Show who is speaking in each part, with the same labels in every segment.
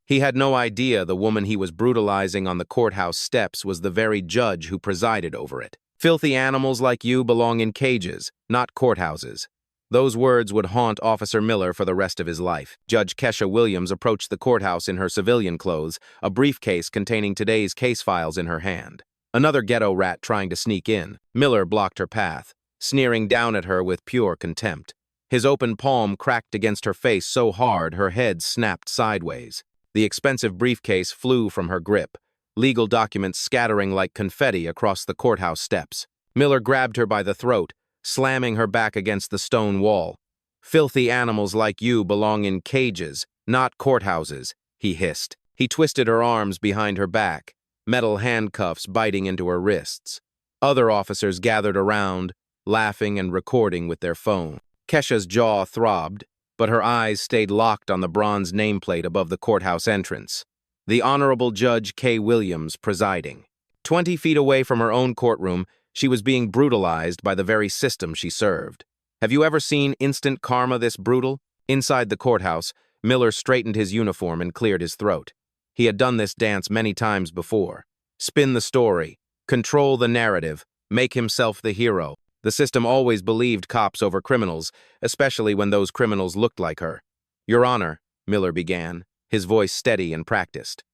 Speaker 1: He had no idea the woman he was brutalizing on the courthouse steps was the very judge who presided over it. "Filthy animals like you belong in cages, not courthouses." Those words would haunt Officer Miller for the rest of his life. Judge Kesha Williams approached the courthouse in her civilian clothes, a briefcase containing today's case files in her hand. Another ghetto rat trying to sneak in. Miller blocked her path, sneering down at her with pure contempt. His open palm cracked against her face so hard her head snapped sideways. The expensive briefcase flew from her grip, legal documents scattering like confetti across the courthouse steps. Miller grabbed her by the throat, slamming her back against the stone wall. "Filthy animals like you belong in cages, not courthouses," he hissed. He twisted her arms behind her back, metal handcuffs biting into her wrists. Other officers gathered around, laughing and recording with their phone. Kesha's jaw throbbed, but her eyes stayed locked on the bronze nameplate above the courthouse entrance. The Honorable Judge K. Williams presiding. 20 feet away from her own courtroom, she was being brutalized by the very system she served. Have you ever seen instant karma this brutal? Inside the courthouse, Miller straightened his uniform and cleared his throat. He had done this dance many times before. Spin the story, control the narrative, make himself the hero. The system always believed cops over criminals, especially when those criminals looked like her. "Your Honor," Miller began, his voice steady and practiced.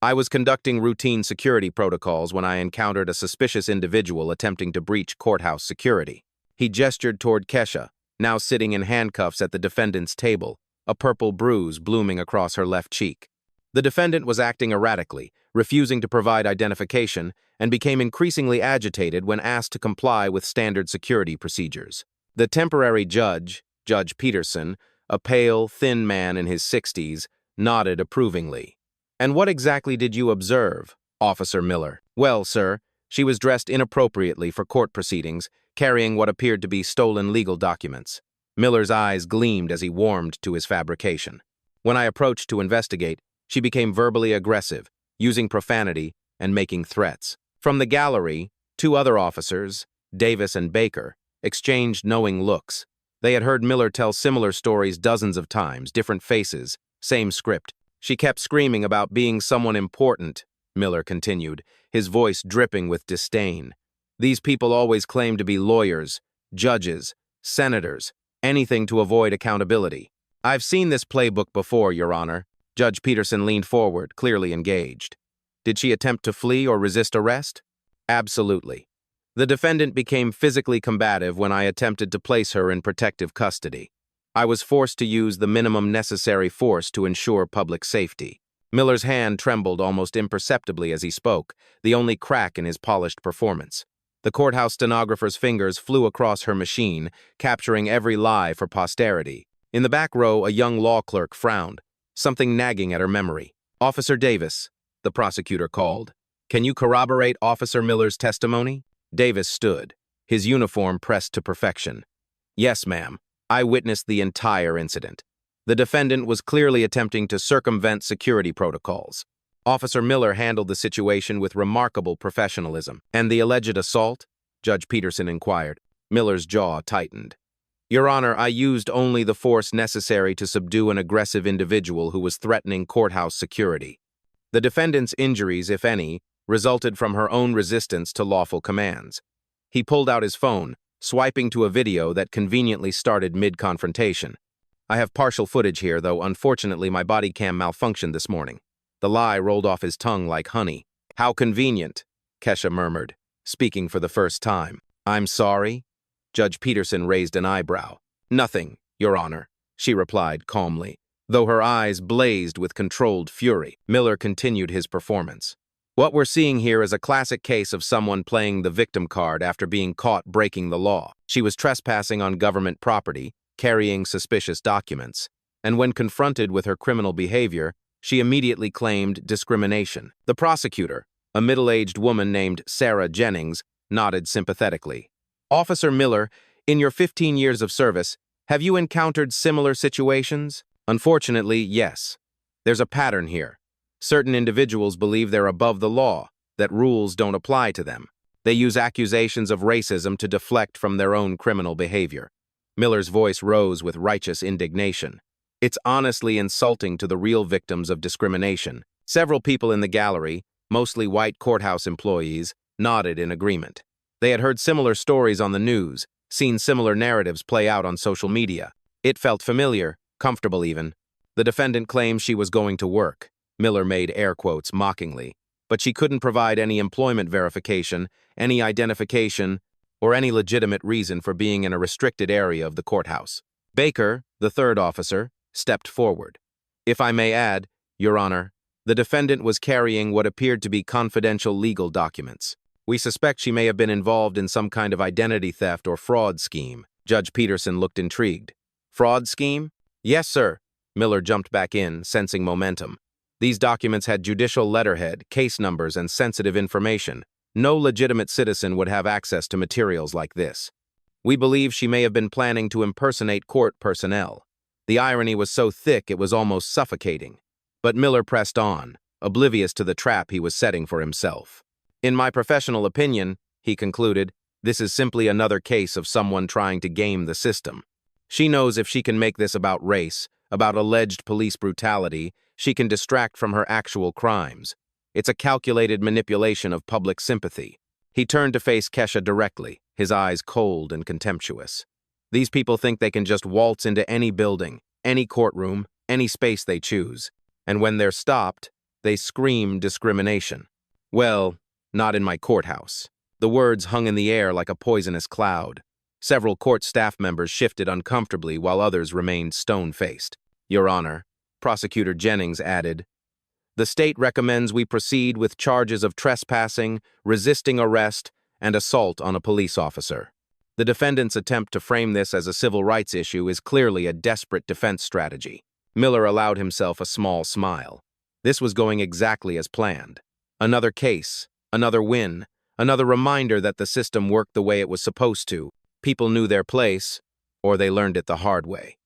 Speaker 1: "I was conducting routine security protocols when I encountered a suspicious individual attempting to breach courthouse security." He gestured toward Kesha, now sitting in handcuffs at the defendant's table, a purple bruise blooming across her left cheek. The defendant was acting erratically, refusing to provide identification, and became increasingly agitated when asked to comply with standard security procedures. The temporary judge, Judge Peterson, a pale, thin man in his 60s, nodded approvingly. "And what exactly did you observe, Officer Miller?" "Well, sir, she was dressed inappropriately for court proceedings, carrying what appeared to be stolen legal documents." Miller's eyes gleamed as he warmed to his fabrication. "When I approached to investigate, she became verbally aggressive, using profanity and making threats." From the gallery, 2 other officers, Davis and Baker, exchanged knowing looks. They had heard Miller tell similar stories dozens of times, different faces, same script. "She kept screaming about being someone important," Miller continued, his voice dripping with disdain. "These people always claim to be lawyers, judges, senators, anything to avoid accountability." "I've seen this playbook before, Your Honor." Judge Peterson leaned forward, clearly engaged. "Did she attempt to flee or resist arrest?" "Absolutely. The defendant became physically combative when I attempted to place her in protective custody. I was forced to use the minimum necessary force to ensure public safety." Miller's hand trembled almost imperceptibly as he spoke, the only crack in his polished performance. The courthouse stenographer's fingers flew across her machine, capturing every lie for posterity. In the back row, a young law clerk frowned, something nagging at her memory. "Officer Davis," the prosecutor called. "Can you corroborate Officer Miller's testimony?" Davis stood, his uniform pressed to perfection. "Yes, ma'am. I witnessed the entire incident. The defendant was clearly attempting to circumvent security protocols. Officer Miller handled the situation with remarkable professionalism." "And the alleged assault?" Judge Peterson inquired. Miller's jaw tightened. "Your Honor, I used only the force necessary to subdue an aggressive individual who was threatening courthouse security. The defendant's injuries, if any, resulted from her own resistance to lawful commands." He pulled out his phone, swiping to a video that conveniently started mid-confrontation. "I have partial footage here, though unfortunately my body cam malfunctioned this morning." The lie rolled off his tongue like honey. "How convenient," Kesha murmured, speaking for the first time. "I'm sorry?" Judge Peterson raised an eyebrow. "Nothing, Your Honor," she replied calmly, though her eyes blazed with controlled fury. Miller continued his performance. "What we're seeing here is a classic case of someone playing the victim card after being caught breaking the law. She was trespassing on government property, carrying suspicious documents, and when confronted with her criminal behavior, she immediately claimed discrimination." The prosecutor, a middle-aged woman named Sarah Jennings, nodded sympathetically. "Officer Miller, in your 15 years of service, have you encountered similar situations?" "Unfortunately, yes. There's a pattern here. Certain individuals believe they're above the law, that rules don't apply to them. They use accusations of racism to deflect from their own criminal behavior." Miller's voice rose with righteous indignation. It's honestly insulting to the real victims of discrimination. Several people in the gallery, mostly white courthouse employees, nodded in agreement. They had heard similar stories on the news, seen similar narratives play out on social media. It felt familiar, comfortable even. The defendant claimed she was going to work. Miller made air quotes mockingly. But she couldn't provide any employment verification, any identification, or any legitimate reason for being in a restricted area of the courthouse. Baker, the third officer, stepped forward. If I may add, Your Honor, the defendant was carrying what appeared to be confidential legal documents. We suspect she may have been involved in some kind of identity theft or fraud scheme. Judge Peterson looked intrigued. Fraud scheme? Yes, sir. Miller jumped back in, sensing momentum. These documents had judicial letterhead, case numbers, and sensitive information. No legitimate citizen would have access to materials like this. We believe she may have been planning to impersonate court personnel. The irony was so thick it was almost suffocating. But Miller pressed on, oblivious to the trap he was setting for himself. In my professional opinion, he concluded, this is simply another case of someone trying to game the system. She knows if she can make this about race, about alleged police brutality, she can distract from her actual crimes. It's a calculated manipulation of public sympathy. He turned to face Kesha directly, his eyes cold and contemptuous. These people think they can just waltz into any building, any courtroom, any space they choose. And when they're stopped, they scream discrimination. Well, not in my courthouse. The words hung in the air like a poisonous cloud. Several court staff members shifted uncomfortably while others remained stone-faced. Your Honor, Prosecutor Jennings added, the state recommends we proceed with charges of trespassing, resisting arrest, and assault on a police officer. The defendant's attempt to frame this as a civil rights issue is clearly a desperate defense strategy. Miller allowed himself a small smile. This was going exactly as planned. Another case, another win, another reminder that the system worked the way it was supposed to. People knew their place, or they learned it the hard way.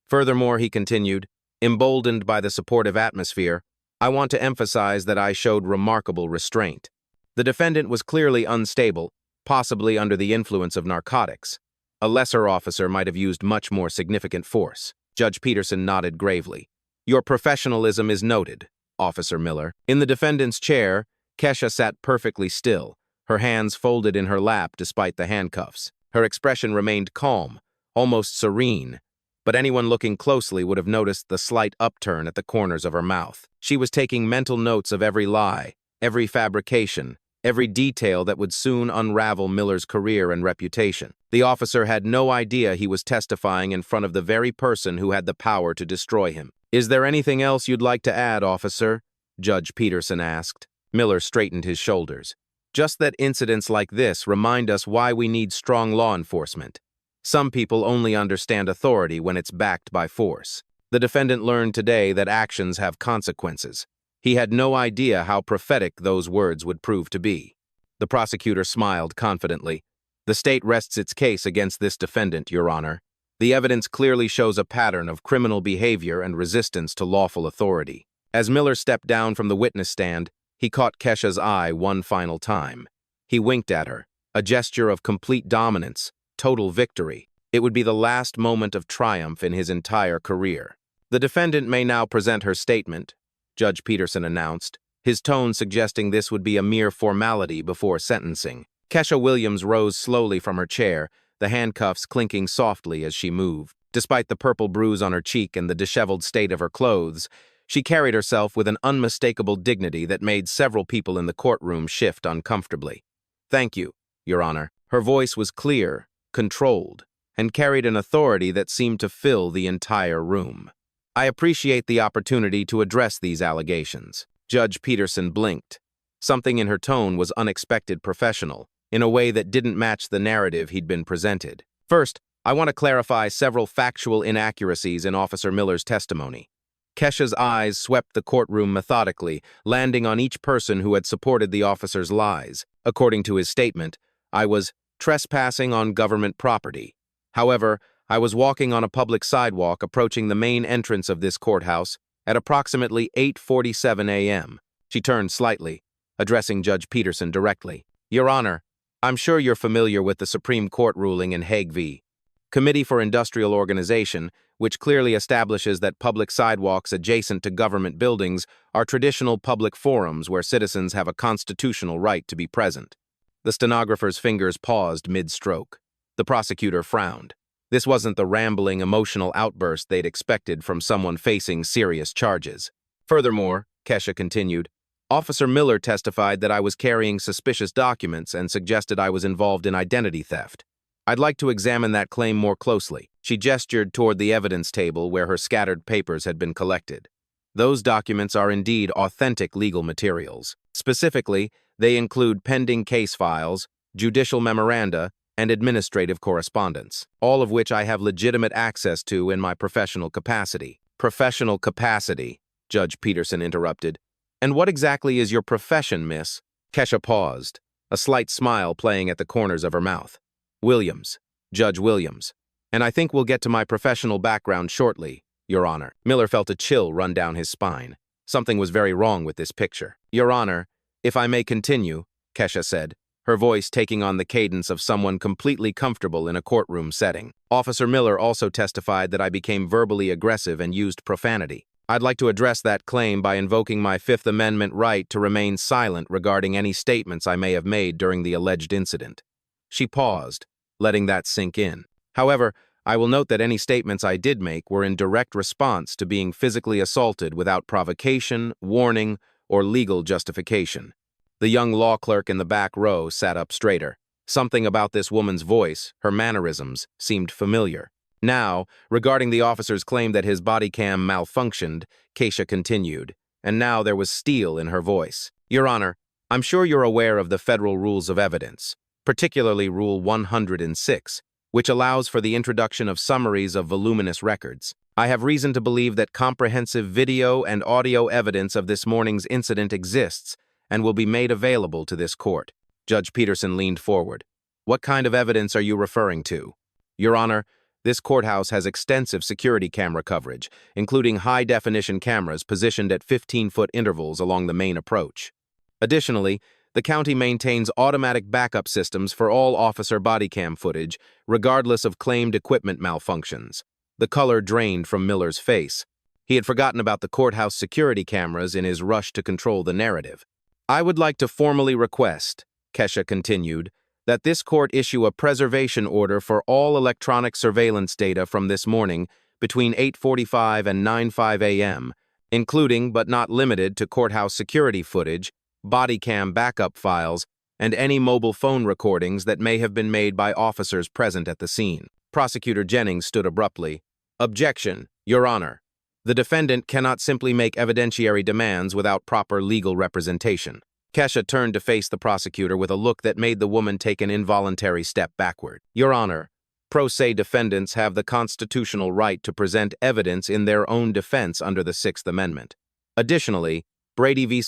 Speaker 1: Furthermore, he continued, emboldened by the supportive atmosphere, I want to emphasize that I showed remarkable restraint. The defendant was clearly unstable, possibly under the influence of narcotics. A lesser officer might have used much more significant force. Judge Peterson nodded gravely. Your professionalism is noted, Officer Miller. In the defendant's chair, Kesha sat perfectly still, her hands folded in her lap despite the handcuffs. Her expression remained calm, almost serene, but anyone looking closely would have noticed the slight upturn at the corners of her mouth. She was taking mental notes of every lie, every fabrication, every detail that would soon unravel Miller's career and reputation. The officer had no idea he was testifying in front of the very person who had the power to destroy him. Is there anything else you'd like to add, officer? Judge Peterson asked. Miller straightened his shoulders. Just that incidents like this remind us why we need strong law enforcement. Some people only understand authority when it's backed by force. The defendant learned today that actions have consequences. He had no idea how prophetic those words would prove to be. The prosecutor smiled confidently. The state rests its case against this defendant, Your Honor. The evidence clearly shows a pattern of criminal behavior and resistance to lawful authority. As Miller stepped down from the witness stand, he caught Kesha's eye one final time. He winked at her, a gesture of complete dominance, total victory. It would be the last moment of triumph in his entire career. The defendant may now present her statement, Judge Peterson announced, his tone suggesting this would be a mere formality before sentencing. Kesha Williams rose slowly from her chair, the handcuffs clinking softly as she moved. Despite the purple bruise on her cheek and the disheveled state of her clothes, she carried herself with an unmistakable dignity that made several people in the courtroom shift uncomfortably. Thank you, Your Honor. Her voice was clear, controlled, and carried an authority that seemed to fill the entire room. I appreciate the opportunity to address these allegations. Judge Peterson blinked. Something in her tone was unexpected professional, in a way that didn't match the narrative he'd been presented. First, I want to clarify several factual inaccuracies in Officer Miller's testimony. Kesha's eyes swept the courtroom methodically, landing on each person who had supported the officer's lies. According to his statement, I was trespassing on government property. However, I was walking on a public sidewalk approaching the main entrance of this courthouse at approximately 8:47 a.m. She turned slightly, addressing Judge Peterson directly. Your Honor, I'm sure you're familiar with the Supreme Court ruling in Hague v. Committee for Industrial Organization, which clearly establishes that public sidewalks adjacent to government buildings are traditional public forums where citizens have a constitutional right to be present. The stenographer's fingers paused mid-stroke. The prosecutor frowned. This wasn't the rambling, emotional outburst they'd expected from someone facing serious charges. Furthermore, Kesha continued, Officer Miller testified that I was carrying suspicious documents and suggested I was involved in identity theft. I'd like to examine that claim more closely. She gestured toward the evidence table where her scattered papers had been collected. Those documents are indeed authentic legal materials. Specifically, they include pending case files, judicial memoranda, and administrative correspondence, all of which I have legitimate access to in my professional capacity. Professional capacity, Judge Peterson interrupted. And what exactly is your profession, miss? Kesha paused, a slight smile playing at the corners of her mouth. Williams, Judge Williams. And I think we'll get to my professional background shortly, Your Honor. Miller felt a chill run down his spine. Something was very wrong with this picture. Your Honor, if I may continue, Kesha said, her voice taking on the cadence of someone completely comfortable in a courtroom setting. Officer Miller also testified that I became verbally aggressive and used profanity. I'd like to address that claim by invoking my Fifth Amendment right to remain silent regarding any statements I may have made during the alleged incident. She paused, letting that sink in. However, I will note that any statements I did make were in direct response to being physically assaulted without provocation, warning, or legal justification. The young law clerk in the back row sat up straighter. Something about this woman's voice, her mannerisms, seemed familiar. Now, regarding the officer's claim that his body cam malfunctioned, Kesha continued, and now there was steel in her voice. Your Honor, I'm sure you're aware of the federal rules of evidence, particularly Rule 106, which allows for the introduction of summaries of voluminous records. I have reason to believe that comprehensive video and audio evidence of this morning's incident exists and will be made available to this court. Judge Peterson leaned forward. What kind of evidence are you referring to? Your Honor, this courthouse has extensive security camera coverage, including high-definition cameras positioned at 15-foot intervals along the main approach. Additionally, the county maintains automatic backup systems for all officer body cam footage, regardless of claimed equipment malfunctions. The color drained from Miller's face. He had forgotten about the courthouse security cameras in his rush to control the narrative. I would like to formally request, Kesha continued, that this court issue a preservation order for all electronic surveillance data from this morning between 8:45 and 9:05 a.m., including but not limited to courthouse security footage, body cam backup files, and any mobile phone recordings that may have been made by officers present at the scene. Prosecutor Jennings stood abruptly. Objection, Your Honor. The defendant cannot simply make evidentiary demands without proper legal representation. Kesha turned to face the prosecutor with a look that made the woman take an involuntary step backward. Your Honor, pro se defendants have the constitutional right to present evidence in their own defense under the Sixth Amendment. Additionally, Brady v.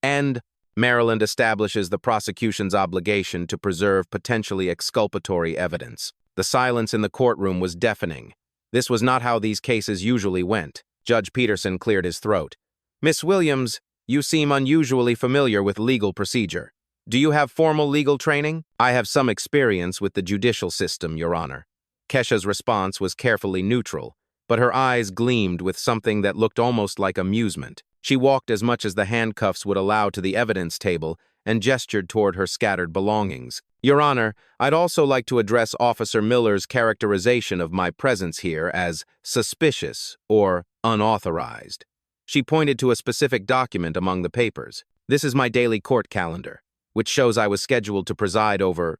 Speaker 1: and Maryland establishes the prosecution's obligation to preserve potentially exculpatory evidence. The silence in the courtroom was deafening. This was not how these cases usually went. Judge Peterson cleared his throat. Miss Williams, you seem unusually familiar with legal procedure. Do you have formal legal training? I have some experience with the judicial system, Your Honor. Kesha's response was carefully neutral, but her eyes gleamed with something that looked almost like amusement. She walked as much as the handcuffs would allow to the evidence table and gestured toward her scattered belongings. Your Honor, I'd also like to address Officer Miller's characterization of my presence here as suspicious or unauthorized. She pointed to a specific document among the papers. This is my daily court calendar, which shows I was scheduled to preside over,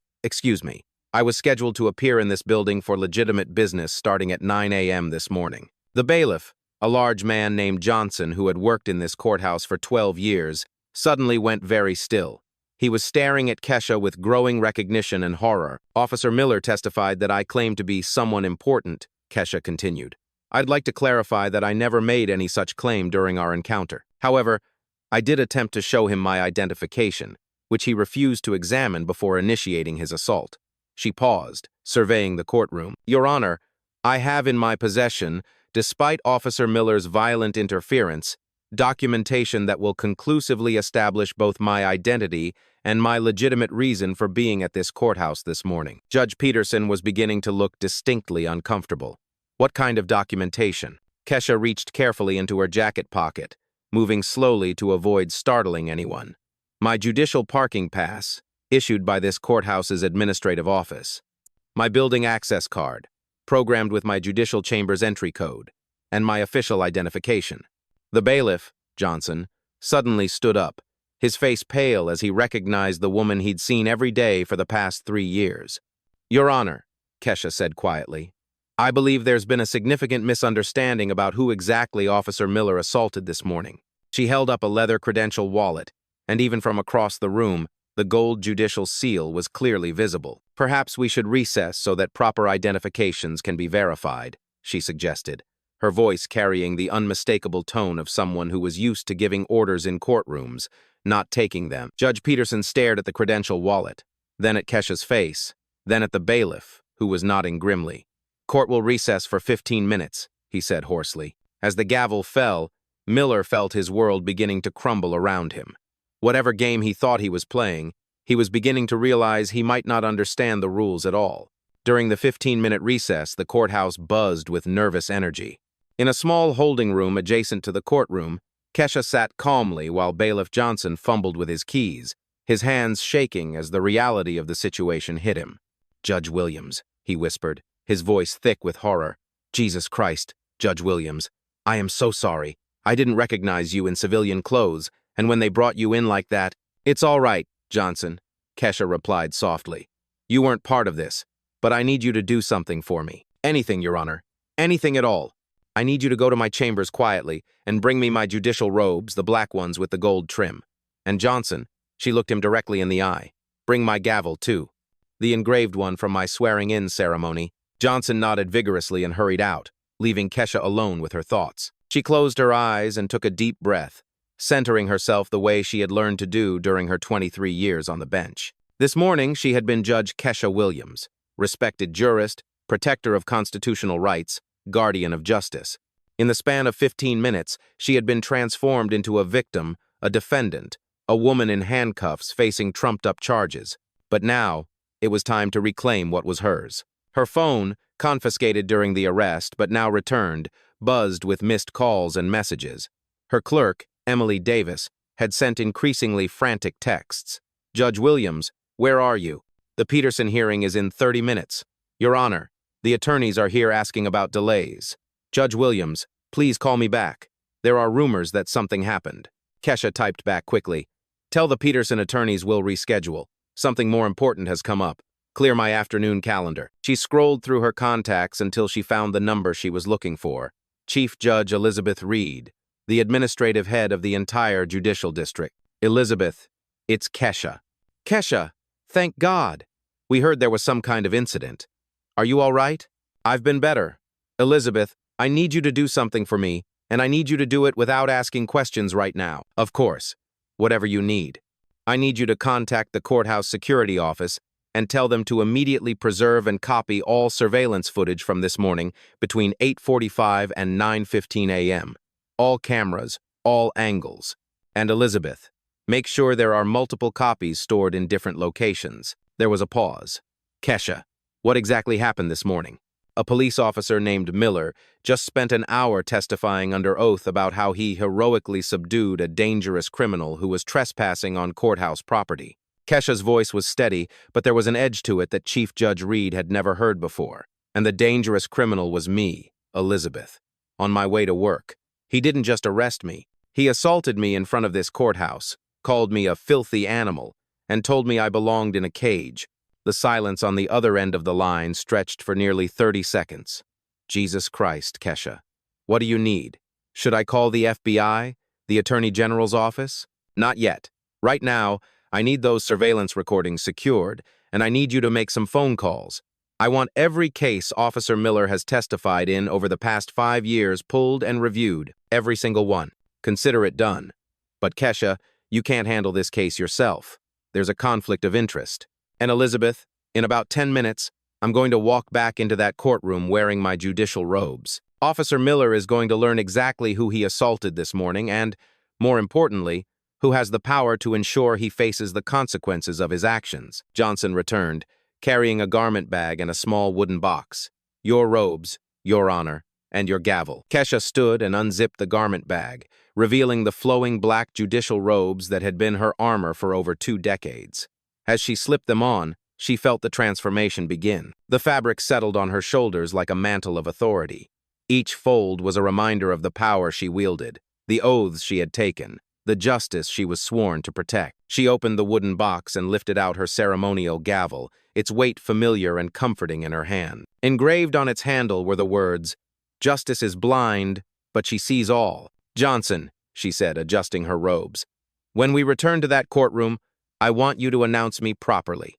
Speaker 1: I was scheduled to appear in this building for legitimate business starting at 9 a.m. this morning. The bailiff, a large man named Johnson who had worked in this courthouse for 12 years, suddenly went very still. He was staring at Kesha with growing recognition and horror. Officer Miller testified that I claimed to be someone important, Kesha continued. I'd like to clarify that I never made any such claim during our encounter. However, I did attempt to show him my identification, which he refused to examine before initiating his assault. She paused, surveying the courtroom. Your Honor, I have in my possession, despite Officer Miller's violent interference, documentation that will conclusively establish both my identity and my legitimate reason for being at this courthouse this morning. Judge Peterson was beginning to look distinctly uncomfortable. What kind of documentation? Kesha reached carefully into her jacket pocket, moving slowly to avoid startling anyone. My judicial parking pass, issued by this courthouse's administrative office. My building access card, programmed with my judicial chamber's entry code, and my official identification. The bailiff, Johnson, suddenly stood up, his face pale as he recognized the woman he'd seen every day for the past 3 years. Your Honor, Kesha said quietly, I believe there's been a significant misunderstanding about who exactly Officer Miller assaulted this morning. She held up a leather credential wallet, and even from across the room, the gold judicial seal was clearly visible. Perhaps we should recess so that proper identifications can be verified, she suggested, her voice carrying the unmistakable tone of someone who was used to giving orders in courtrooms, not taking them. Judge Peterson stared at the credential wallet, then at Kesha's face, then at the bailiff, who was nodding grimly. Court will recess for 15 minutes, he said hoarsely. As the gavel fell, Miller felt his world beginning to crumble around him. Whatever game he thought he was playing, he was beginning to realize he might not understand the rules at all. During the 15-minute recess, the courthouse buzzed with nervous energy. In a small holding room adjacent to the courtroom, Kesha sat calmly while Bailiff Johnson fumbled with his keys, his hands shaking as the reality of the situation hit him. Judge Williams, he whispered, his voice thick with horror. Jesus Christ, Judge Williams, I am so sorry. I didn't recognize you in civilian clothes, and when they brought you in like that, it's all right, Johnson, Kesha replied softly. You weren't part of this, but I need you to do something for me. Anything, Your Honor. Anything at all. I need you to go to my chambers quietly and bring me my judicial robes, the black ones with the gold trim. And Johnson, she looked him directly in the eye, bring my gavel, too. The engraved one from my swearing-in ceremony. Johnson nodded vigorously and hurried out, leaving Kesha alone with her thoughts. She closed her eyes and took a deep breath, centering herself the way she had learned to do during her 23 years on the bench. This morning, she had been Judge Kesha Williams, respected jurist, protector of constitutional rights, guardian of justice. In the span of 15 minutes, she had been transformed into a victim, a defendant, a woman in handcuffs facing trumped-up charges. But now, it was time to reclaim what was hers. Her phone, confiscated during the arrest but now returned, buzzed with missed calls and messages. Her clerk, Emily Davis, had sent increasingly frantic texts. Judge Williams, where are you? The Peterson hearing is in 30 minutes. Your Honor, the attorneys are here asking about delays. Judge Williams, please call me back. There are rumors that something happened. Kesha typed back quickly. Tell the Peterson attorneys we'll reschedule. Something more important has come up. Clear my afternoon calendar. She scrolled through her contacts until she found the number she was looking for. Chief Judge Elizabeth Reed, the administrative head of the entire judicial district. Elizabeth, it's Kesha. Kesha, thank God. We heard there was some kind of incident. Are you all right? I've been better. Elizabeth, I need you to do something for me, and I need you to do it without asking questions right now. Of course, whatever you need. I need you to contact the courthouse security office and tell them to immediately preserve and copy all surveillance footage from this morning between 8:45 and 9:15 a.m. All cameras, all angles. And Elizabeth, make sure there are multiple copies stored in different locations. There was a pause. Kesha, what exactly happened this morning? A police officer named Miller just spent an hour testifying under oath about how he heroically subdued a dangerous criminal who was trespassing on courthouse property. Kesha's voice was steady, but there was an edge to it that Chief Judge Reed had never heard before. And the dangerous criminal was me, Elizabeth, on my way to work. He didn't just arrest me. He assaulted me in front of this courthouse, called me a filthy animal, and told me I belonged in a cage. The silence on the other end of the line stretched for nearly 30 seconds. Jesus Christ, Kesha. What do you need? Should I call the FBI? The Attorney General's office? Not yet. Right now, I need those surveillance recordings secured, and I need you to make some phone calls. I want every case Officer Miller has testified in over the past 5 years pulled and reviewed, every single one. Consider it done. But Kesha, you can't handle this case yourself. There's a conflict of interest. And Elizabeth, in about 10 minutes, I'm going to walk back into that courtroom wearing my judicial robes. Officer Miller is going to learn exactly who he assaulted this morning and, more importantly, who has the power to ensure he faces the consequences of his actions. Johnson returned, carrying a garment bag and a small wooden box. Your robes, Your Honor, and your gavel." Kesha stood and unzipped the garment bag, revealing the flowing black judicial robes that had been her armor for over 2 decades. As she slipped them on, she felt the transformation begin. The fabric settled on her shoulders like a mantle of authority. Each fold was a reminder of the power she wielded, the oaths she had taken, the justice she was sworn to protect. She opened the wooden box and lifted out her ceremonial gavel, its weight familiar and comforting in her hand. Engraved on its handle were the words, "Justice is blind, but she sees all." "Johnson," she said, adjusting her robes, "when we return to that courtroom, I want you to announce me properly."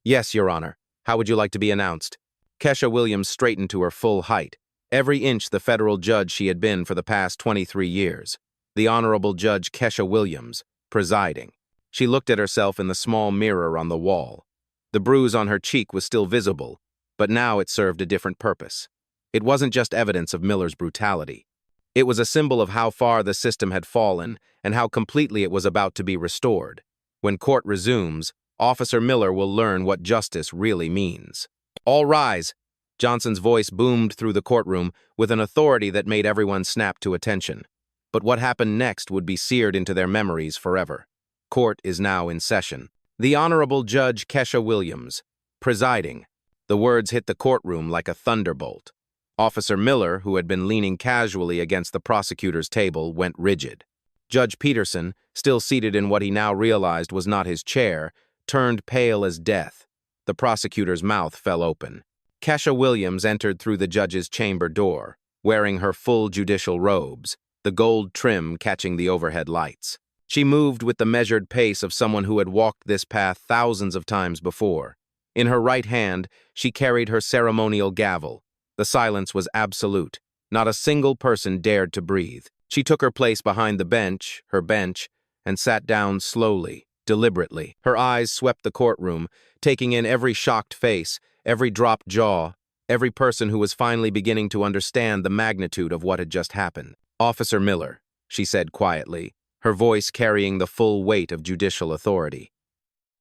Speaker 1: "Yes, Your Honor. How would you like to be announced?" Kesha Williams straightened to her full height, every inch the federal judge she had been for the past 23 years. The Honorable Judge Kesha Williams, presiding. She looked at herself in the small mirror on the wall. The bruise on her cheek was still visible, but now it served a different purpose. It wasn't just evidence of Miller's brutality. It was a symbol of how far the system had fallen and how completely it was about to be restored. When court resumes, Officer Miller will learn what justice really means. "All rise!" Johnson's voice boomed through the courtroom with an authority that made everyone snap to attention. But what happened next would be seared into their memories forever. Court is now in session. The Honorable Judge Kesha Williams, presiding. The words hit the courtroom like a thunderbolt. Officer Miller, who had been leaning casually against the prosecutor's table, went rigid. Judge Peterson, still seated in what he now realized was not his chair, turned pale as death. The prosecutor's mouth fell open. Kesha Williams entered through the judge's chamber door, wearing her full judicial robes, the gold trim catching the overhead lights. She moved with the measured pace of someone who had walked this path thousands of times before. In her right hand, she carried her ceremonial gavel. The silence was absolute. Not a single person dared to breathe. She took her place behind the bench, her bench, and sat down slowly, deliberately. Her eyes swept the courtroom, taking in every shocked face, every dropped jaw, every person who was finally beginning to understand the magnitude of what had just happened. "Officer Miller," she said quietly, her voice carrying the full weight of judicial authority.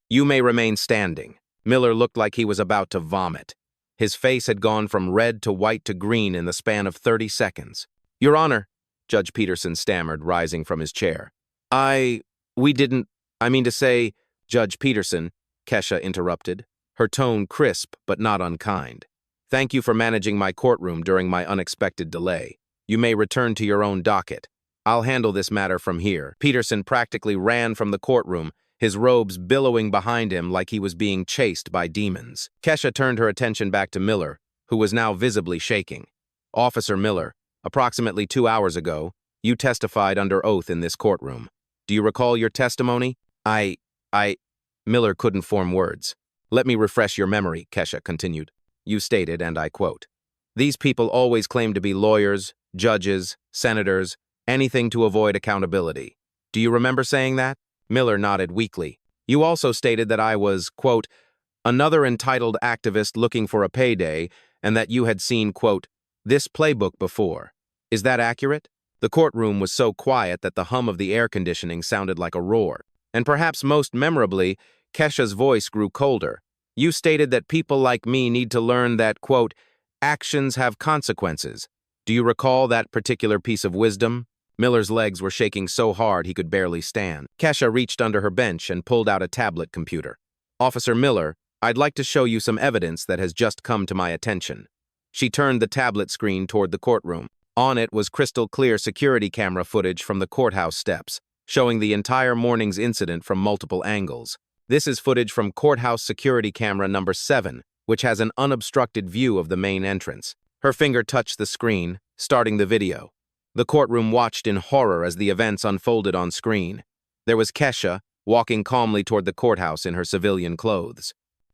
Speaker 1: "You may remain standing." Miller looked like he was about to vomit. His face had gone from red to white to green in the span of 30 seconds. "Your Honor," Judge Peterson stammered, rising from his chair. We didn't, I mean to say," Judge Peterson, Kesha interrupted, her tone crisp but not unkind. "Thank you for managing my courtroom during my unexpected delay. You may return to your own docket. I'll handle this matter from here." Peterson practically ran from the courtroom, his robes billowing behind him like he was being chased by demons. Kesha turned her attention back to Miller, who was now visibly shaking. "Officer Miller, approximately 2 hours ago, you testified under oath in this courtroom. Do you recall your testimony?" Miller couldn't form words. "Let me refresh your memory," Kesha continued. "You stated, and I quote, 'These people always claim to be lawyers, judges, senators, anything to avoid accountability.' Do you remember saying that?" Miller nodded weakly. "You also stated that I was, quote, 'another entitled activist looking for a payday,' and that you had seen, quote, 'this playbook before.' Is that accurate?" The courtroom was so quiet that the hum of the air conditioning sounded like a roar. And perhaps most memorably, Kesha's voice grew colder. "You stated that people like me need to learn that, quote, 'actions have consequences.' Do you recall that particular piece of wisdom?" Miller's legs were shaking so hard he could barely stand. Kesha reached under her bench and pulled out a tablet computer. "Officer Miller, I'd like to show you some evidence that has just come to my attention." She turned the tablet screen toward the courtroom. On it was crystal clear security camera footage from the courthouse steps, showing the entire morning's incident from multiple angles. This is footage from courthouse security camera number 7, which has an unobstructed view of the main entrance. Her finger touched the screen, starting the video. The courtroom watched in horror as the events unfolded on screen. There was Kesha, walking calmly toward the courthouse in her civilian clothes.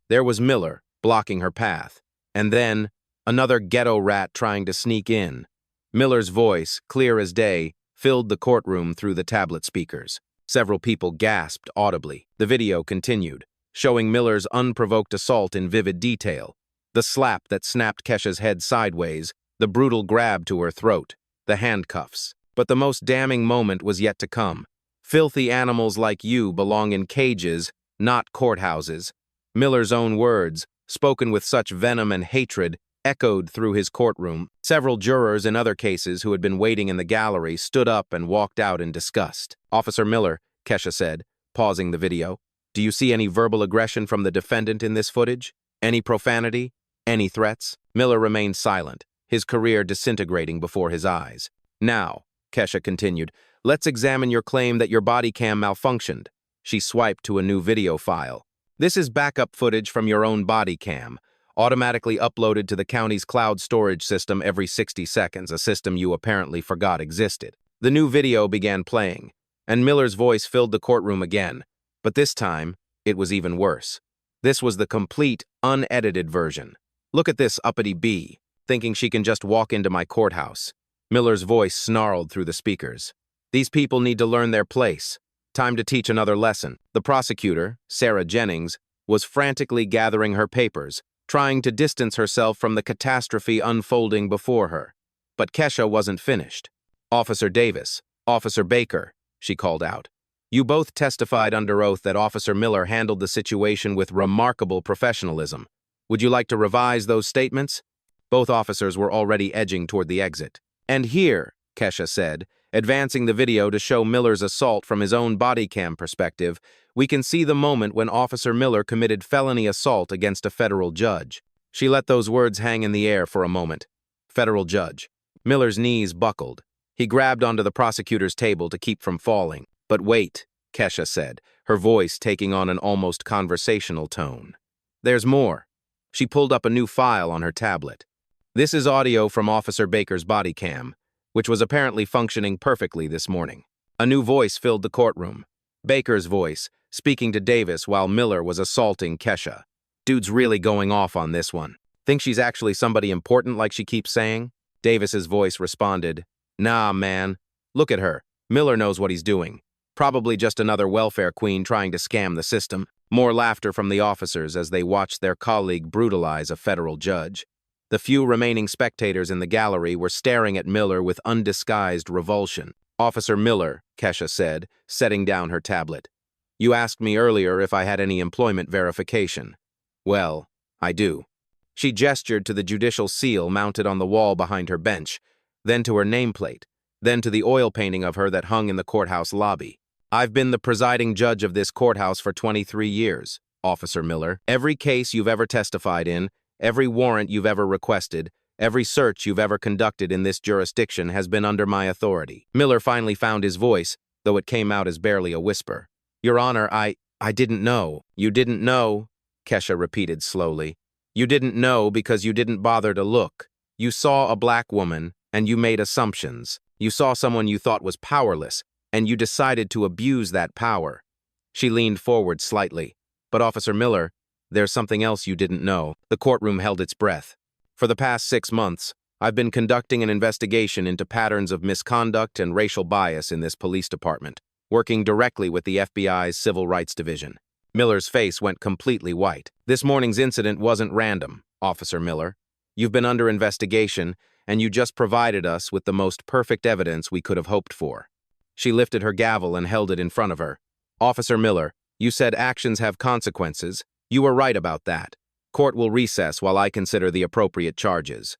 Speaker 1: There was Miller, blocking her path. And then, another ghetto rat trying to sneak in. Miller's voice, clear as day, filled the courtroom through the tablet speakers. Several people gasped audibly. The video continued, showing Miller's unprovoked assault in vivid detail. The slap that snapped Kesha's head sideways, the brutal grab to her throat, the handcuffs. But the most damning moment was yet to come. "Filthy animals like you belong in cages, not courthouses." Miller's own words, spoken with such venom and hatred, echoed through his courtroom. Several jurors in other cases who had been waiting in the gallery stood up and walked out in disgust. "Officer Miller," Kesha said, pausing the video, "do you see any verbal aggression from the defendant in this footage? Any profanity? Any threats?" Miller remained silent, his career disintegrating before his eyes. "Now," Kesha continued, "let's examine your claim that your body cam malfunctioned." She swiped to a new video file. "This is backup footage from your own body cam, automatically uploaded to the county's cloud storage system every 60 seconds, a system you apparently forgot existed." The new video began playing, and Miller's voice filled the courtroom again, but this time, it was even worse. This was the complete, unedited version. "Look at this uppity bee, thinking she can just walk into my courthouse." Miller's voice snarled through the speakers. "These people need to learn their place. Time to teach another lesson." The prosecutor, Sarah Jennings, was frantically gathering her papers, trying to distance herself from the catastrophe unfolding before her. But Kesha wasn't finished. "Officer Davis, Officer Baker," she called out. "You both testified under oath that Officer Miller handled the situation with remarkable professionalism. Would you like to revise those statements?" Both officers were already edging toward the exit. "And here," Kesha said, advancing the video to show Miller's assault from his own body cam perspective, "we can see the moment when Officer Miller committed felony assault against a federal judge." She let those words hang in the air for a moment. Federal judge. Miller's knees buckled. He grabbed onto the prosecutor's table to keep from falling. "But wait," Kesha said, her voice taking on an almost conversational tone. "There's more." She pulled up a new file on her tablet. "This is audio from Officer Baker's body cam, which was apparently functioning perfectly this morning." A new voice filled the courtroom. Baker's voice, speaking to Davis while Miller was assaulting Kesha. "Dude's really going off on this one. Think she's actually somebody important like she keeps saying?" Davis's voice responded, "Nah, man. Look at her. Miller knows what he's doing. Probably just another welfare queen trying to scam the system." More laughter from the officers as they watched their colleague brutalize a federal judge. The few remaining spectators in the gallery were staring at Miller with undisguised revulsion. "Officer Miller," Kesha said, setting down her tablet. "You asked me earlier if I had any employment verification. Well, I do." She gestured to the judicial seal mounted on the wall behind her bench, then to her nameplate, then to the oil painting of her that hung in the courthouse lobby. "I've been the presiding judge of this courthouse for 23 years, Officer Miller. Every case you've ever testified in, every warrant you've ever requested, every search you've ever conducted in this jurisdiction has been under my authority." Miller finally found his voice, though it came out as barely a whisper. "Your Honor, I didn't know." "You didn't know," Kesha repeated slowly. "You didn't know because you didn't bother to look. You saw a black woman, and you made assumptions. You saw someone you thought was powerless, and you decided to abuse that power." She leaned forward slightly. "But Officer Miller, there's something else you didn't know." The courtroom held its breath. "For the past 6 months, I've been conducting an investigation into patterns of misconduct and racial bias in this police department, working directly with the FBI's Civil Rights Division." Miller's face went completely white. "This morning's incident wasn't random, Officer Miller. You've been under investigation, and you just provided us with the most perfect evidence we could have hoped for." She lifted her gavel and held it in front of her. "Officer Miller, you said actions have consequences. You were right about that. Court will recess while I consider the appropriate charges."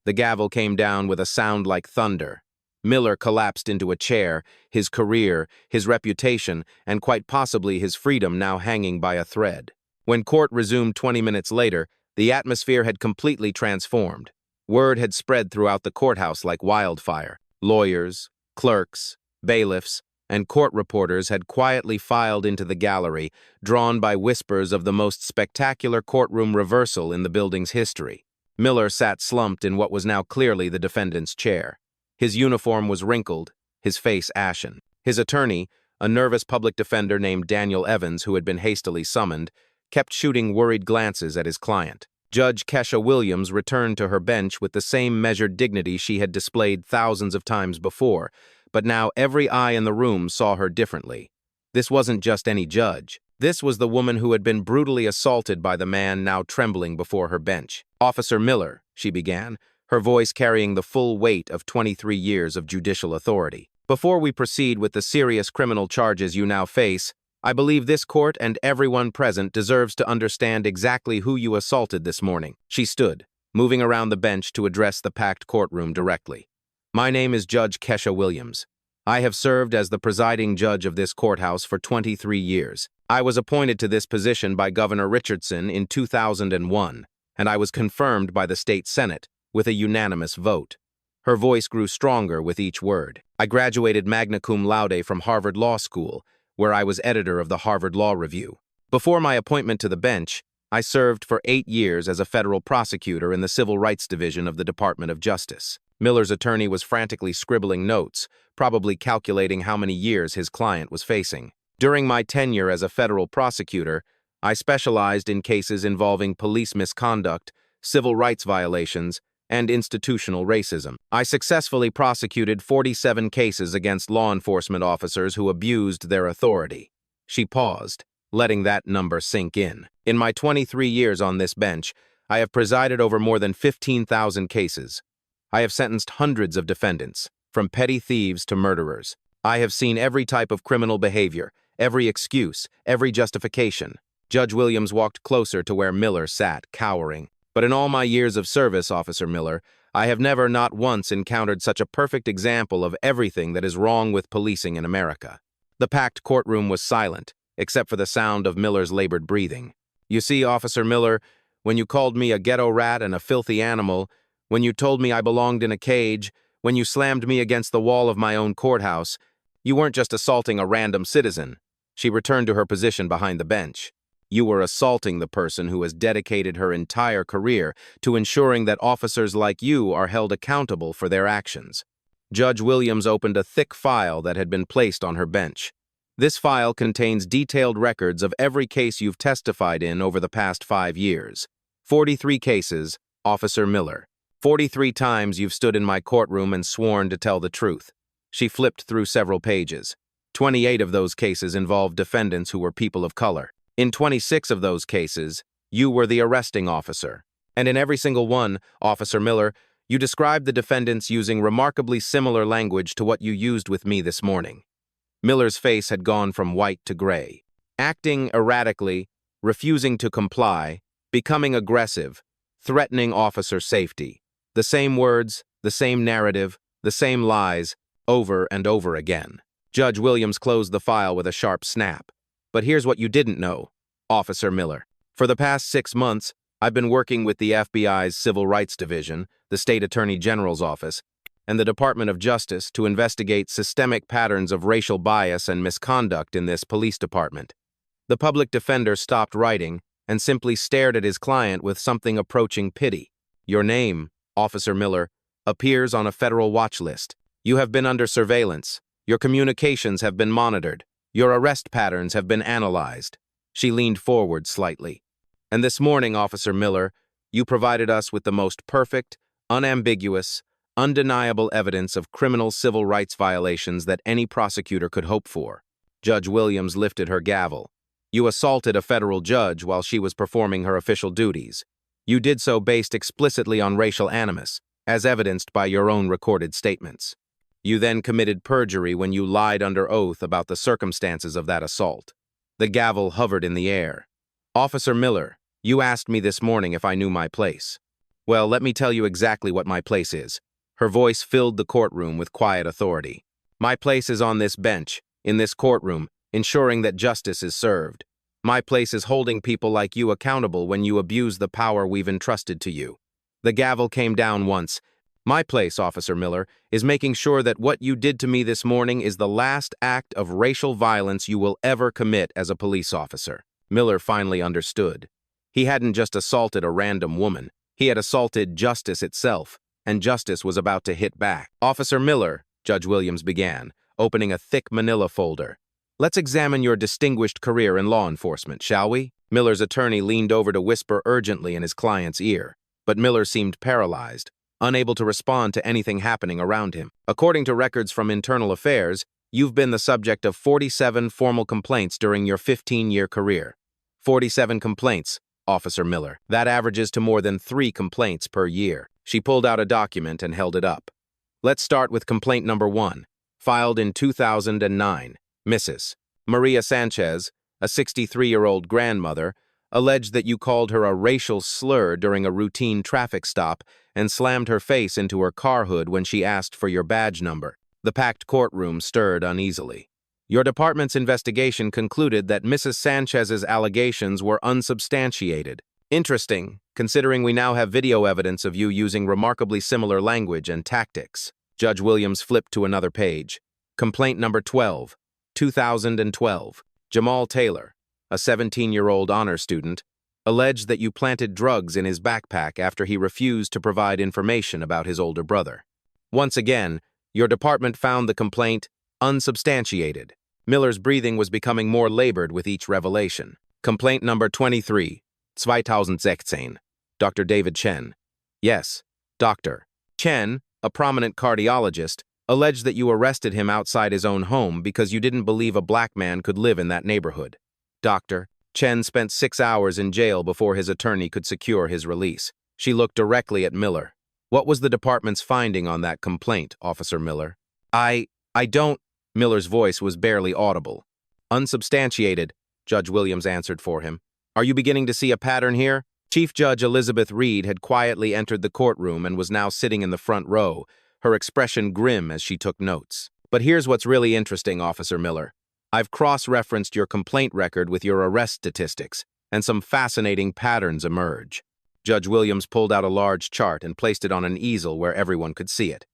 Speaker 1: The gavel came down with a sound like thunder. Miller collapsed into a chair, his career, his reputation, and quite possibly his freedom now hanging by a thread. When court resumed 20 minutes later, the atmosphere had completely transformed. Word had spread throughout the courthouse like wildfire. Lawyers, clerks, bailiffs, and court reporters had quietly filed into the gallery, drawn by whispers of the most spectacular courtroom reversal in the building's history. Miller sat slumped in what was now clearly the defendant's chair. His uniform was wrinkled, his face ashen. His attorney, a nervous public defender named Daniel Evans who had been hastily summoned, kept shooting worried glances at his client. Judge Kesha Williams returned to her bench with the same measured dignity she had displayed thousands of times before, but now every eye in the room saw her differently. This wasn't just any judge. This was the woman who had been brutally assaulted by the man now trembling before her bench. "Officer Miller," she began, her voice carrying the full weight of 23 years of judicial authority. "Before we proceed with the serious criminal charges you now face, I believe this court and everyone present deserves to understand exactly who you assaulted this morning." She stood, moving around the bench to address the packed courtroom directly. "My name is Judge Kesha Williams. I have served as the presiding judge of this courthouse for 23 years. I was appointed to this position by Governor Richardson in 2001, and I was confirmed by the state Senate with a unanimous vote." Her voice grew stronger with each word. "I graduated magna cum laude from Harvard Law School, where I was editor of the Harvard Law Review. Before my appointment to the bench, I served for 8 years as a federal prosecutor in the Civil Rights Division of the Department of Justice." Miller's attorney was frantically scribbling notes, probably calculating how many years his client was facing. "During my tenure as a federal prosecutor, I specialized in cases involving police misconduct, civil rights violations, and institutional racism. I successfully prosecuted 47 cases against law enforcement officers who abused their authority." She paused, letting that number sink in. "In my 23 years on this bench, I have presided over more than 15,000 cases. I have sentenced hundreds of defendants, from petty thieves to murderers. I have seen every type of criminal behavior, every excuse, every justification." Judge Williams walked closer to where Miller sat, cowering. "But in all my years of service, Officer Miller, I have never, not once, encountered such a perfect example of everything that is wrong with policing in America." The packed courtroom was silent, except for the sound of Miller's labored breathing. "You see, Officer Miller, when you called me a ghetto rat and a filthy animal, when you told me I belonged in a cage, when you slammed me against the wall of my own courthouse, you weren't just assaulting a random citizen." She returned to her position behind the bench. "You were assaulting the person who has dedicated her entire career to ensuring that officers like you are held accountable for their actions." Judge Williams opened a thick file that had been placed on her bench. "This file contains detailed records of every case you've testified in over the past 5 years. 43 cases, Officer Miller. 43 times you've stood in my courtroom and sworn to tell the truth." She flipped through several pages. 28 of those cases involved defendants who were people of color. In 26 of those cases, you were the arresting officer. And in every single one, Officer Miller, you described the defendants using remarkably similar language to what you used with me this morning." Miller's face had gone from white to gray. "Acting erratically, refusing to comply, becoming aggressive, threatening officer safety. The same words, the same narrative, the same lies, over and over again." Judge Williams closed the file with a sharp snap. "But here's what you didn't know, Officer Miller. For the past 6 months, I've been working with the FBI's Civil Rights Division, the State Attorney General's Office, and the Department of Justice to investigate systemic patterns of racial bias and misconduct in this police department." The public defender stopped writing and simply stared at his client with something approaching pity. "Your name, Officer Miller, appears on a federal watch list. You have been under surveillance. Your communications have been monitored. Your arrest patterns have been analyzed." She leaned forward slightly. "And this morning, Officer Miller, you provided us with the most perfect, unambiguous, undeniable evidence of criminal civil rights violations that any prosecutor could hope for." Judge Williams lifted her gavel. "You assaulted a federal judge while she was performing her official duties. You did so based explicitly on racial animus, as evidenced by your own recorded statements. You then committed perjury when you lied under oath about the circumstances of that assault." The gavel hovered in the air. "Officer Miller, you asked me this morning if I knew my place. Well, let me tell you exactly what my place is." Her voice filled the courtroom with quiet authority. "My place is on this bench, in this courtroom, ensuring that justice is served. My place is holding people like you accountable when you abuse the power we've entrusted to you." The gavel came down once. "My place, Officer Miller, is making sure that what you did to me this morning is the last act of racial violence you will ever commit as a police officer." Miller finally understood. He hadn't just assaulted a random woman. He had assaulted justice itself, and justice was about to hit back. "Officer Miller," Judge Williams began, opening a thick manila folder, "let's examine your distinguished career in law enforcement, shall we?" Miller's attorney leaned over to whisper urgently in his client's ear, but Miller seemed paralyzed, unable to respond to anything happening around him. "According to records from Internal Affairs, you've been the subject of 47 formal complaints during your 15-year career. 47 complaints, Officer Miller. That averages to more than 3 complaints per year." She pulled out a document and held it up. "Let's start with complaint number 1, filed in 2009. Mrs. Maria Sanchez, a 63-year-old grandmother, alleged that you called her a racial slur during a routine traffic stop and slammed her face into her car hood when she asked for your badge number. The packed courtroom stirred uneasily. Your department's investigation concluded that Mrs. Sanchez's allegations were unsubstantiated. Interesting, considering we now have video evidence of you using remarkably similar language and tactics. Judge Williams flipped to another page. Complaint number 12, 2012. Jamal Taylor, a 17-year-old honor student, alleged that you planted drugs in his backpack after he refused to provide information about his older brother. Once again, your department found the complaint unsubstantiated. Miller's breathing was becoming more labored with each revelation. Complaint number 23, 2016. Dr. David Chen. Yes, Dr. Chen, a prominent cardiologist, alleged that you arrested him outside his own home because you didn't believe a black man could live in that neighborhood. Dr. Chen spent 6 hours in jail before his attorney could secure his release. She looked directly at Miller. What was the department's finding on that complaint, Officer Miller? I don't... Miller's voice was barely audible. Unsubstantiated, Judge Williams answered for him. Are you beginning to see a pattern here? Chief Judge Elizabeth Reed had quietly entered the courtroom and was now sitting in the front row, her expression grim as she took notes. But here's what's really interesting, Officer Miller. I've cross-referenced your complaint record with your arrest statistics, and some fascinating patterns emerge. Judge Williams pulled out a large chart and placed it on an easel where everyone could see it.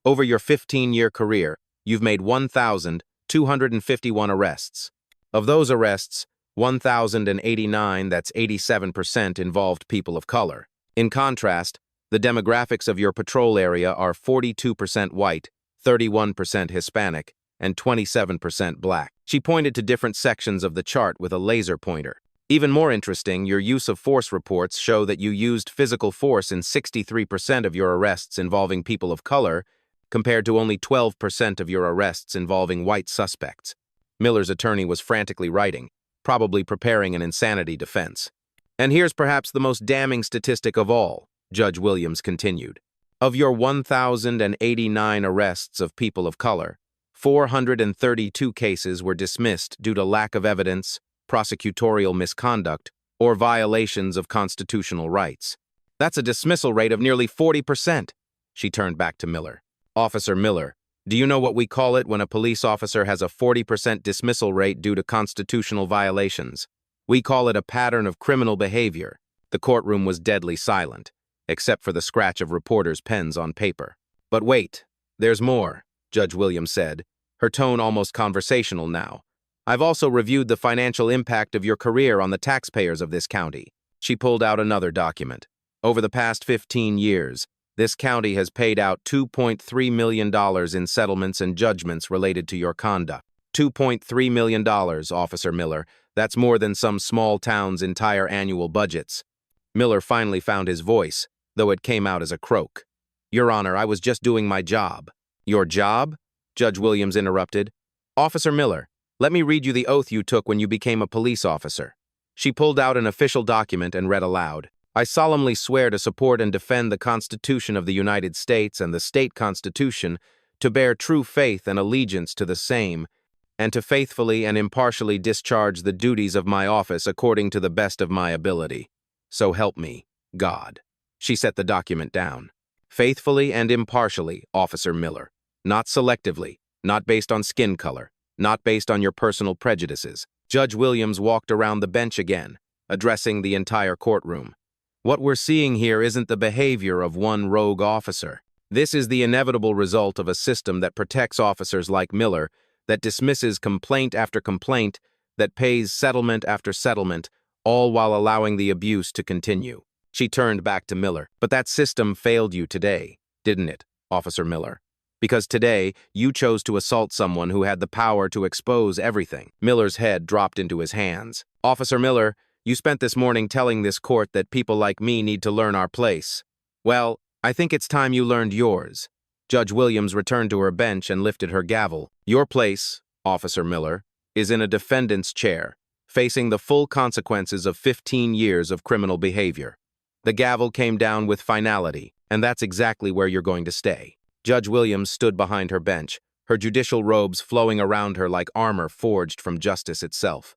Speaker 1: Over your 15-year career, you've made 1,251 arrests. Of those arrests, 1,089, that's 87%, involved people of color. In contrast, the demographics of your patrol area are 42% white, 31% Hispanic, and 27% black. She pointed to different sections of the chart with a laser pointer. Even more interesting, your use of force reports show that you used physical force in 63% of your arrests involving people of color, compared to only 12% of your arrests involving white suspects. Miller's attorney was frantically writing, probably preparing an insanity defense. And here's perhaps the most damning statistic of all, Judge Williams continued. Of your 1,089 arrests of people of color, 432 cases were dismissed due to lack of evidence, prosecutorial misconduct, or violations of constitutional rights. That's a dismissal rate of nearly 40%. She turned back to Miller. Officer Miller, do you know what we call it when a police officer has a 40% dismissal rate due to constitutional violations? We call it a pattern of criminal behavior. The courtroom was deadly silent, except for the scratch of reporters' pens on paper. But wait, there's more, Judge Williams said, her tone almost conversational now. I've also reviewed the financial impact of your career on the taxpayers of this county. She pulled out another document. Over the past 15 years, this county has paid out $2.3 million in settlements and judgments related to your conduct. $2.3 million, Officer Miller. That's more than some small town's entire annual budgets. Miller finally found his voice, though it came out as a croak. Your Honor, I was just doing my job. Your job? Judge Williams interrupted. Officer Miller, let me read you the oath you took when you became a police officer. She pulled out an official document and read aloud. I solemnly swear to support and defend the Constitution of the United States and the state constitution, to bear true faith and allegiance to the same, and to faithfully and impartially discharge the duties of my office according to the best of my ability. So help me, God. She set the document down. Faithfully and impartially, Officer Miller. Not selectively, not based on skin color, not based on your personal prejudices. Judge Williams walked around the bench again, addressing the entire courtroom. What we're seeing here isn't the behavior of one rogue officer. This is the inevitable result of a system that protects officers like Miller, that dismisses complaint after complaint, that pays settlement after settlement, all while allowing the abuse to continue. She turned back to Miller. But that system failed you today, didn't it, Officer Miller? Because today, you chose to assault someone who had the power to expose everything. Miller's head dropped into his hands. Officer Miller, you spent this morning telling this court that people like me need to learn our place. Well, I think it's time you learned yours. Judge Williams returned to her bench and lifted her gavel. Your place, Officer Miller, is in a defendant's chair, facing the full consequences of 15 years of criminal behavior. The gavel came down with finality, and that's exactly where you're going to stay. Judge Williams stood behind her bench, her judicial robes flowing around her like armor forged from justice itself.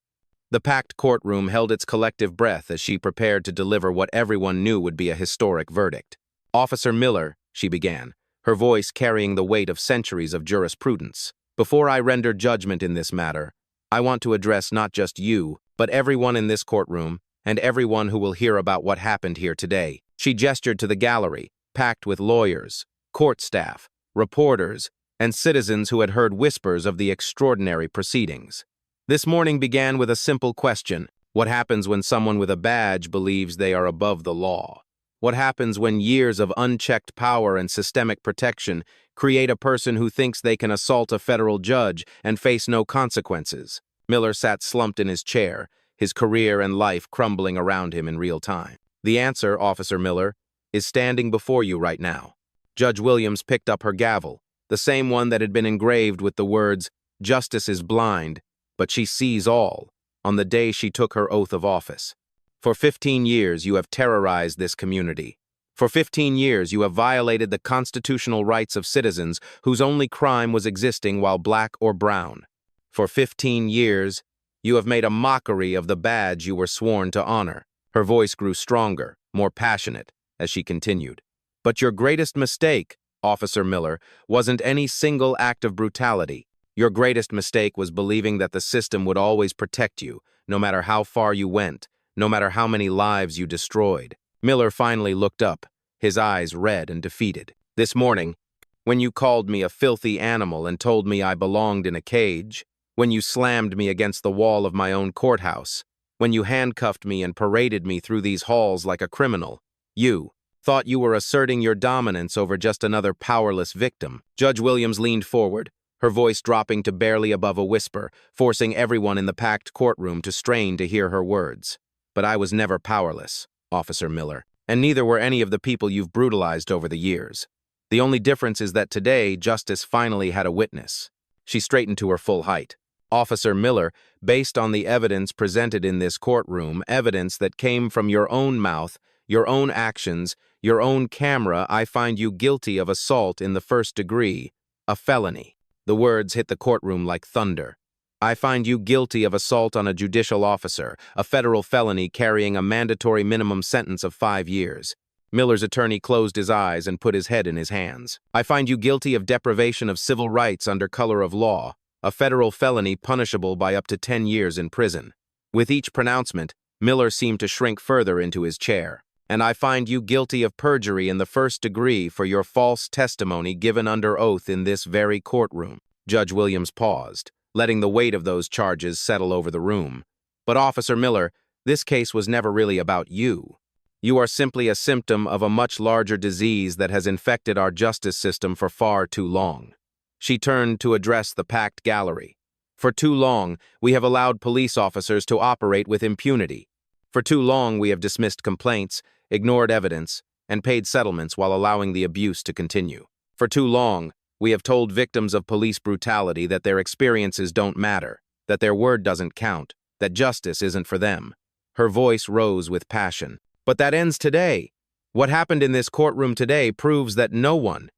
Speaker 1: The packed courtroom held its collective breath as she prepared to deliver what everyone knew would be a historic verdict. "Officer Miller," she began, her voice carrying the weight of centuries of jurisprudence. "Before I render judgment in this matter, I want to address not just you, but everyone in this courtroom, and everyone who will hear about what happened here today." She gestured to the gallery, packed with lawyers, court staff, reporters, and citizens who had heard whispers of the extraordinary proceedings. This morning began with a simple question: what happens when someone with a badge believes they are above the law? What happens when years of unchecked power and systemic protection create a person who thinks they can assault a federal judge and face no consequences? Miller sat slumped in his chair, his career and life crumbling around him in real time. "The answer, Officer Miller, is standing before you right now." Judge Williams picked up her gavel, the same one that had been engraved with the words, "Justice is blind, but she sees all," on the day she took her oath of office. "For 15 years you have terrorized this community. For 15 years you have violated the constitutional rights of citizens whose only crime was existing while black or brown. For 15 years you have made a mockery of the badge you were sworn to honor." Her voice grew stronger, more passionate, as she continued. "But your greatest mistake, Officer Miller, wasn't any single act of brutality. Your greatest mistake was believing that the system would always protect you, no matter how far you went, no matter how many lives you destroyed." Miller finally looked up, his eyes red and defeated. "This morning, when you called me a filthy animal and told me I belonged in a cage, when you slammed me against the wall of my own courthouse, when you handcuffed me and paraded me through these halls like a criminal, you thought you were asserting your dominance over just another powerless victim." Judge Williams leaned forward, her voice dropping to barely above a whisper, forcing everyone in the packed courtroom to strain to hear her words. "But I was never powerless, Officer Miller, and neither were any of the people you've brutalized over the years. The only difference is that today, justice finally had a witness." She straightened to her full height. "Officer Miller, based on the evidence presented in this courtroom, evidence that came from your own mouth, your own actions, your own camera, I find you guilty of assault in the first degree, a felony." The words hit the courtroom like thunder. "I find you guilty of assault on a judicial officer, a federal felony carrying a mandatory minimum sentence of 5 years. Miller's attorney closed his eyes and put his head in his hands. "I find you guilty of deprivation of civil rights under color of law, a federal felony punishable by up to 10 years in prison." With each pronouncement, Miller seemed to shrink further into his chair. "And I find you guilty of perjury in the first degree for your false testimony given under oath in this very courtroom." Judge Williams paused, letting the weight of those charges settle over the room. "But Officer Miller, this case was never really about you. You are simply a symptom of a much larger disease that has infected our justice system for far too long." She turned to address the packed gallery. "For too long, we have allowed police officers to operate with impunity. For too long, we have dismissed complaints, ignored evidence, and paid settlements while allowing the abuse to continue. For too long, we have told victims of police brutality that their experiences don't matter, that their word doesn't count, that justice isn't for them." Her voice rose with passion. "But that ends today. What happened in this courtroom today proves that no one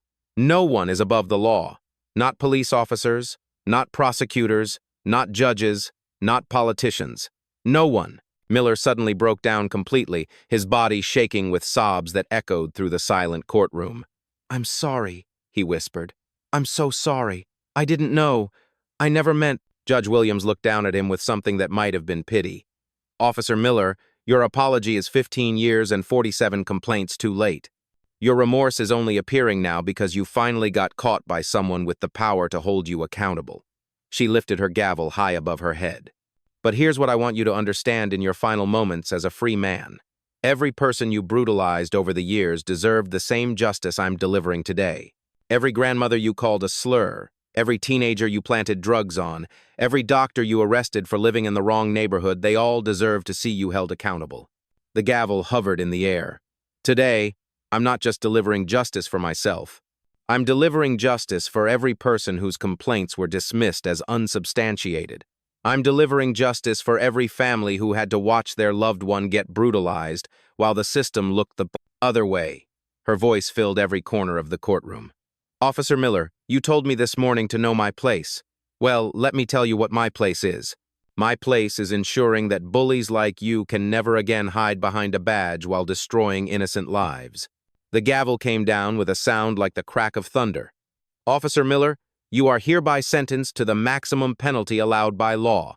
Speaker 1: is above the law. Not police officers, not prosecutors, not judges, not politicians. No one." Miller suddenly broke down completely, his body shaking with sobs that echoed through the silent courtroom. "I'm sorry," he whispered. "I'm so sorry. I didn't know. I never meant—" Judge Williams looked down at him with something that might have been pity. "Officer Miller, your apology is 15 years and 47 complaints too late. Your remorse is only appearing now because you finally got caught by someone with the power to hold you accountable." She lifted her gavel high above her head. "But here's what I want you to understand in your final moments as a free man. Every person you brutalized over the years deserved the same justice I'm delivering today. Every grandmother you called a slur, every teenager you planted drugs on, every doctor you arrested for living in the wrong neighborhood, they all deserve to see you held accountable." The gavel hovered in the air. "Today, I'm not just delivering justice for myself. I'm delivering justice for every person whose complaints were dismissed as unsubstantiated. I'm delivering justice for every family who had to watch their loved one get brutalized while the system looked the other way." Her voice filled every corner of the courtroom. "Officer Miller, you told me this morning to know my place. Well, let me tell you what my place is. My place is ensuring that bullies like you can never again hide behind a badge while destroying innocent lives." The gavel came down with a sound like the crack of thunder. "Officer Miller, you are hereby sentenced to the maximum penalty allowed by law.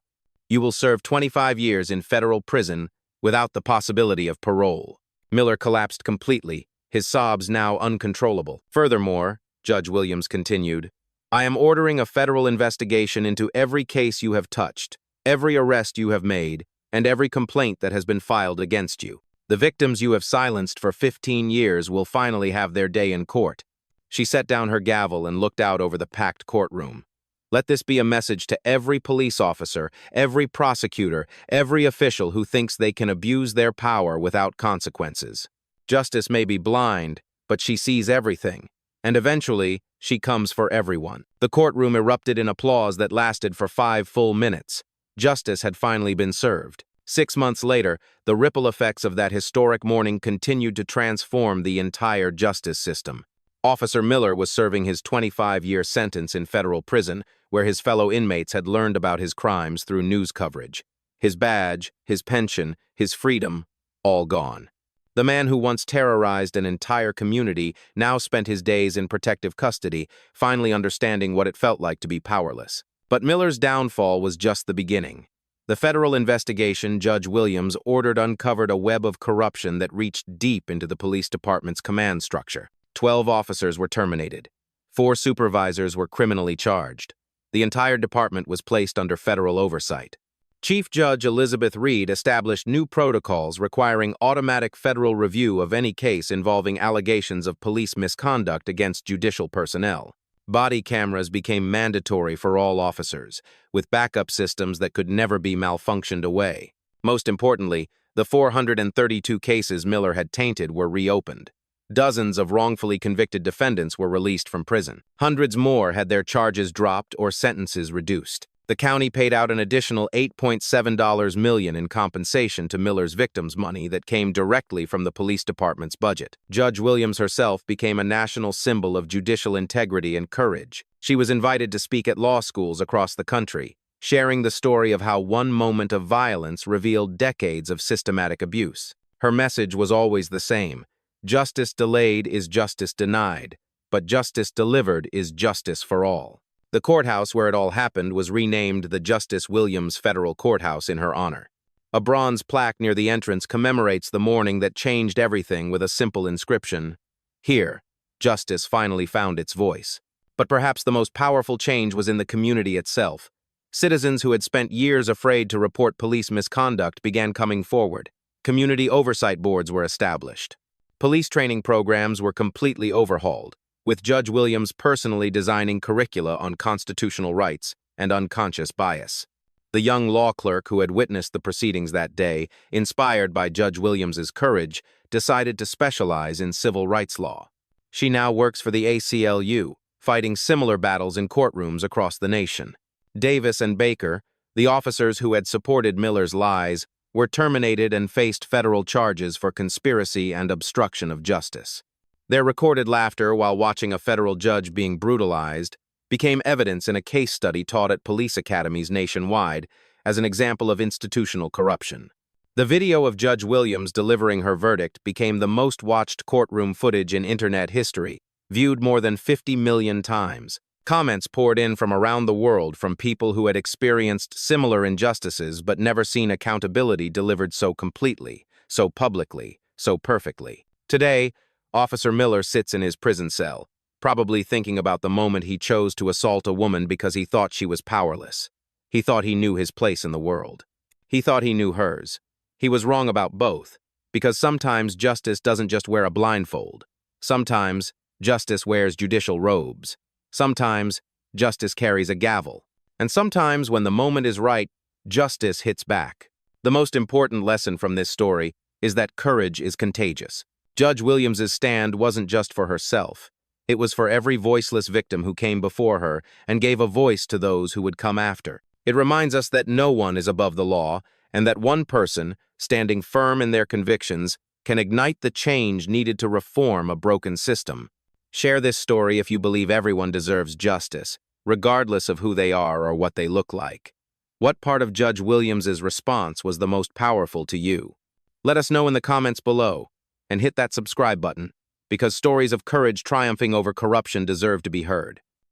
Speaker 1: You will serve 25 years in federal prison without the possibility of parole." Miller collapsed completely, his sobs now uncontrollable. "Furthermore," Judge Williams continued, "I am ordering a federal investigation into every case you have touched, every arrest you have made, and every complaint that has been filed against you. The victims you have silenced for 15 years will finally have their day in court." She set down her gavel and looked out over the packed courtroom. "Let this be a message to every police officer, every prosecutor, every official who thinks they can abuse their power without consequences. Justice may be blind, but she sees everything, and eventually, she comes for everyone." The courtroom erupted in applause that lasted for 5 full minutes. Justice had finally been served. 6 months later, the ripple effects of that historic morning continued to transform the entire justice system. Officer Miller was serving his 25-year sentence in federal prison, where his fellow inmates had learned about his crimes through news coverage. His badge, his pension, his freedom, all gone. The man who once terrorized an entire community now spent his days in protective custody, finally understanding what it felt like to be powerless. But Miller's downfall was just the beginning. The federal investigation Judge Williams ordered uncovered a web of corruption that reached deep into the police department's command structure. 12 officers were terminated. 4 supervisors were criminally charged. The entire department was placed under federal oversight. Chief Judge Elizabeth Reed established new protocols requiring automatic federal review of any case involving allegations of police misconduct against judicial personnel. Body cameras became mandatory for all officers, with backup systems that could never be malfunctioned away. Most importantly, the 432 cases Miller had tainted were reopened. Dozens of wrongfully convicted defendants were released from prison. Hundreds more had their charges dropped or sentences reduced. The county paid out an additional $8.7 million in compensation to Miller's victims' money that came directly from the police department's budget. Judge Williams herself became a national symbol of judicial integrity and courage. She was invited to speak at law schools across the country, sharing the story of how one moment of violence revealed decades of systematic abuse. Her message was always the same: justice delayed is justice denied, but justice delivered is justice for all. The courthouse where it all happened was renamed the Justice Williams Federal Courthouse in her honor. A bronze plaque near the entrance commemorates the morning that changed everything with a simple inscription: "Here, justice finally found its voice." But perhaps the most powerful change was in the community itself. Citizens who had spent years afraid to report police misconduct began coming forward. Community oversight boards were established. Police training programs were completely overhauled, with Judge Williams personally designing curricula on constitutional rights and unconscious bias. The young law clerk who had witnessed the proceedings that day, inspired by Judge Williams's courage, decided to specialize in civil rights law. She now works for the ACLU, fighting similar battles in courtrooms across the nation. Davis and Baker, the officers who had supported Miller's lies, were terminated and faced federal charges for conspiracy and obstruction of justice. Their recorded laughter while watching a federal judge being brutalized became evidence in a case study taught at police academies nationwide as an example of institutional corruption. The video of Judge Williams delivering her verdict became the most watched courtroom footage in internet history, viewed more than 50 million times. Comments poured in from around the world from people who had experienced similar injustices but never seen accountability delivered so completely, so publicly, so perfectly. Today, Officer Miller sits in his prison cell, probably thinking about the moment he chose to assault a woman because he thought she was powerless. He thought he knew his place in the world. He thought he knew hers. He was wrong about both, because sometimes justice doesn't just wear a blindfold. Sometimes justice wears judicial robes. Sometimes justice carries a gavel. And sometimes when the moment is right, justice hits back. The most important lesson from this story is that courage is contagious. Judge Williams's stand wasn't just for herself. It was for every voiceless victim who came before her and gave a voice to those who would come after. It reminds us that no one is above the law and that one person, standing firm in their convictions, can ignite the change needed to reform a broken system. Share this story if you believe everyone deserves justice, regardless of who they are or what they look like. What part of Judge Williams's response was the most powerful to you? Let us know in the comments below, and hit that subscribe button, because stories of courage triumphing over corruption deserve to be heard.